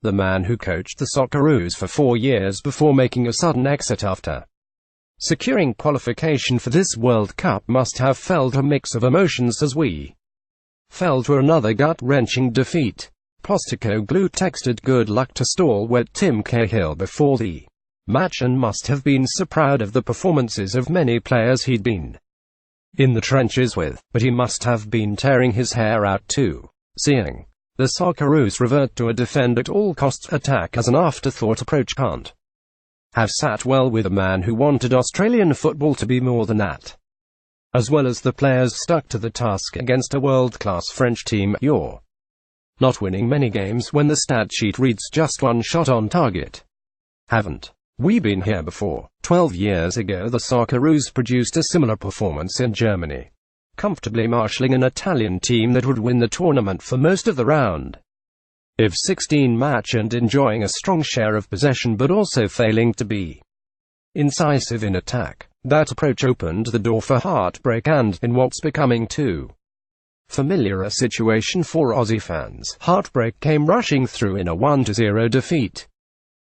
the man who coached the Socceroos for 4 years before making a sudden exit after securing qualification for this World Cup, must have felt a mix of emotions as we fell to another gut-wrenching defeat. Postecoglou texted good luck to stalwart Tim Cahill before the match and must have been so proud of the performances of many players he'd been in the trenches with, but he must have been tearing his hair out too, seeing the Socceroos revert to a defend-at-all-costs attack as an afterthought approach can't have sat well with a man who wanted Australian football to be more than that. As well as the players stuck to the task against a world-class French team, you're not winning many games when the stat sheet reads just one shot on target. Haven't we been here before? 12 years ago the Socceroos produced a similar performance in Germany, comfortably marshalling an Italian team that would win the tournament for most of the round of 16 match and enjoying a strong share of possession but also failing to be incisive in attack. That approach opened the door for heartbreak and, in what's becoming too familiar a situation for Aussie fans, heartbreak came rushing through in a 1-0 defeat.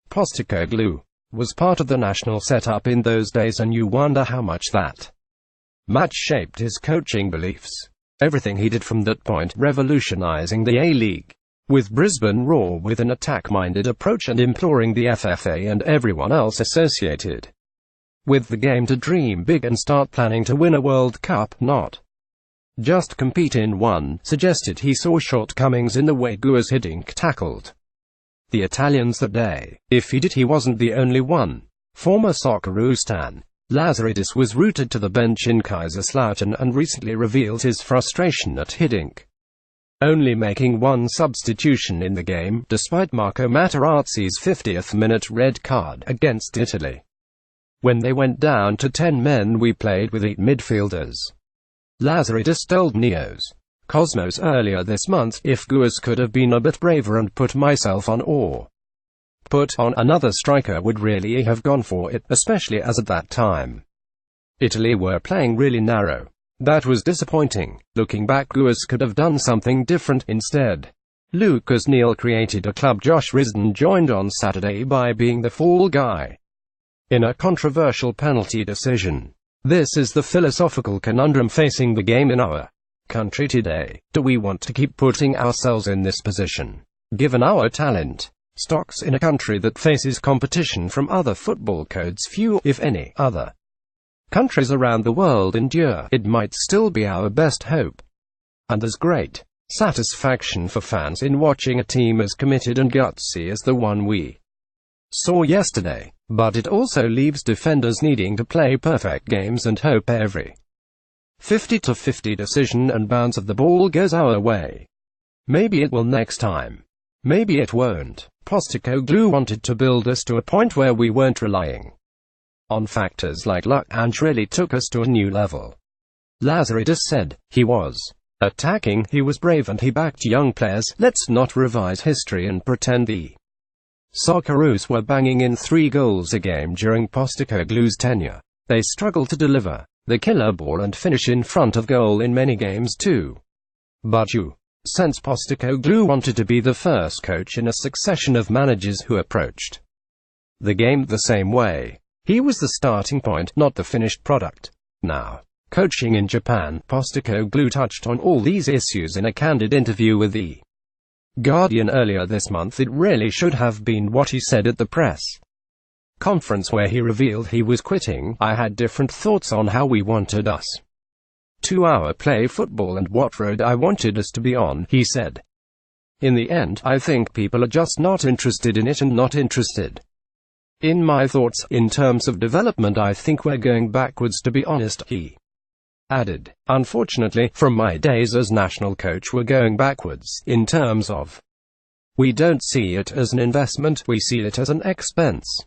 Postecoglou was part of the national setup in those days, and you wonder how much that match shaped his coaching beliefs. Everything he did from that point, revolutionizing the A-League, with Brisbane Roar with an attack-minded approach and imploring the FFA and everyone else associated with the game to dream big and start planning to win a World Cup, not just compete in one, suggested he saw shortcomings in the way Guus Hiddink tackled the Italians that day. If he did, he wasn't the only one. Former Socceroos stan Lazaridis was rooted to the bench in Kaiserslautern and recently revealed his frustration at Hiddink only making one substitution in the game, despite Marco Materazzi's 50th-minute red card against Italy. When they went down to 10 men, we played with 8 midfielders. Lazaridis told Neos Cosmos earlier this month, if Guus could have been a bit braver and put myself on or put on another striker, would really have gone for it, especially as at that time Italy were playing really narrow. That was disappointing. Looking back, Guus could have done something different. Instead, Lucas Neal created a club. Josh Risden joined on Saturday by being the fall guy in a controversial penalty decision. This is the philosophical conundrum facing the game in our country today. Do we want to keep putting ourselves in this position, given our talent, stocks in a country that faces competition from other football codes few, if any, other countries around the world endure? It might still be our best hope. And there's great satisfaction for fans in watching a team as committed and gutsy as the one we saw yesterday. But it also leaves defenders needing to play perfect games and hope every 50-50 decision and bounce of the ball goes our way. Maybe it will next time. Maybe it won't. Postecoglou wanted to build us to a point where we weren't relying on factors like luck. Ange really took us to a new level. Lazaridis said, he was attacking, he was brave, and he backed young players. Let's not revise history and pretend the Socceroos were banging in 3 goals a game during Postecoglou's tenure. They struggled to deliver the killer ball and finish in front of goal in many games too. But you sense Postecoglou wanted to be the first coach in a succession of managers who approached the game the same way. He was the starting point, not the finished product. Now, coaching in Japan, Postecoglou touched on all these issues in a candid interview with The Guardian earlier this month. It really should have been what he said at the press conference where he revealed he was quitting. I had different thoughts on how we wanted us to play football and what road I wanted us to be on, he said. In the end, I think people are just not interested in it and not interested in my thoughts. In terms of development, I think we're going backwards, to be honest, he added. Unfortunately, from my days as national coach, we're going backwards, in terms of we don't see it as an investment, we see it as an expense.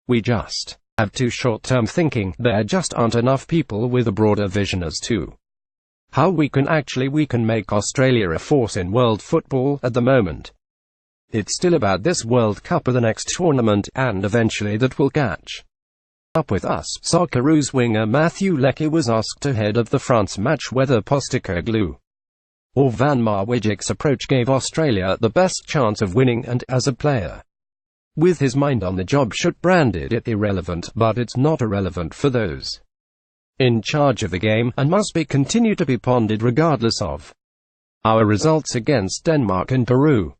We just have too short-term thinking. There just aren't enough people with a broader vision as to how we can make Australia a force in world football. At the moment, it's still about this World Cup or the next tournament, and eventually that will catch up with us. Socceroos winger Matthew Leckie was asked ahead of the France match whether Postecoglou or Van Marwijak's approach gave Australia the best chance of winning, and, as a player with his mind on the job, should branded it irrelevant, but it's not irrelevant for those in charge of the game, and must be continue to be pondered regardless of our results against Denmark and Peru.